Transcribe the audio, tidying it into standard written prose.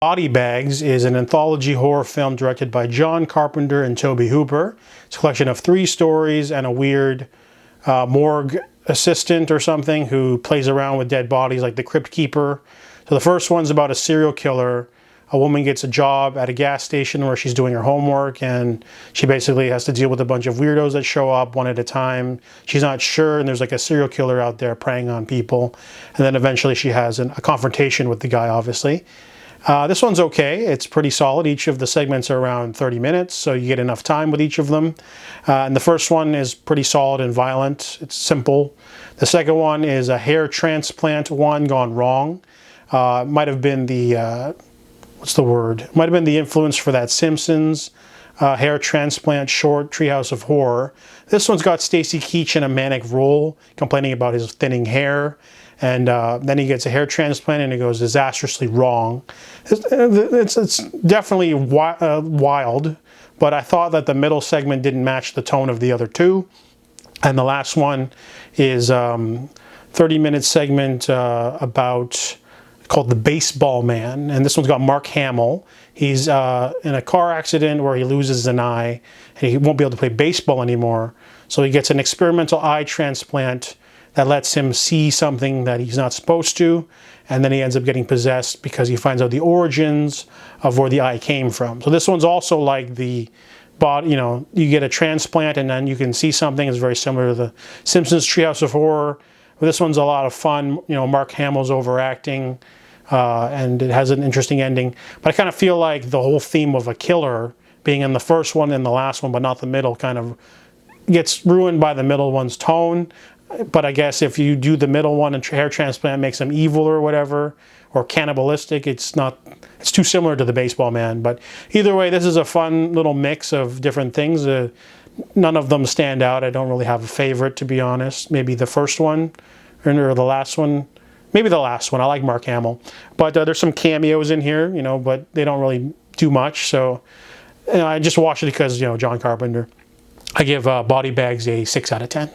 Body Bags is an anthology horror film directed by John Carpenter and Tobe Hooper. It's a collection of 3 stories and a weird morgue assistant or something who plays around with dead bodies, like the crypt keeper. So the first one's about a serial killer. A woman gets a job at a gas station where she's doing her homework, and she basically has to deal with a bunch of weirdos that show up one at a time. She's not sure, and there's like a serial killer out there preying on people. And then eventually she has a confrontation with the guy, obviously. This one's okay. It's pretty solid. Each of the segments are around 30 minutes, so you get enough time with each of them. And the first one is pretty solid and violent. It's simple. The second one is a hair transplant one gone wrong. Might have been the, what's the word? Might have been the influence for that Simpsons hair transplant short, Treehouse of Horror. This one's got Stacy Keach in a manic role, complaining about his thinning hair. And then he gets a hair transplant and it goes disastrously wrong. It's definitely wild, but I thought that the middle segment didn't match the tone of the other 2. And the last one is 30-minute segment called The Baseball Man. And this one's got Mark Hamill. He's in a car accident where he loses an eye and he won't be able to play baseball anymore. So he gets an experimental eye transplant that lets him see something that he's not supposed to, and then he ends up getting possessed because he finds out the origins of where the eye came from. So this one's also like the body, you know, you get a transplant and then you can see something. It's very similar to the Simpsons Treehouse of Horror. But this one's a lot of fun. You know, Mark Hamill's overacting, and it has an interesting ending. But I kind of feel like the whole theme of a killer being in the first one and the last one, but not the middle, kind of gets ruined by the middle one's tone. But I guess if you do the middle one and hair transplant makes them evil or whatever, or cannibalistic, it's too similar to The Baseball Man. But either way, this is a fun little mix of different things. None of them stand out. I don't really have a favorite, to be honest. Maybe the first one or the last one. Maybe the last one. I like Mark Hamill. But there's some cameos in here, you know, but they don't really do much. So you know, I just watched it because, you know, John Carpenter. I give Body Bags a 6 out of 10.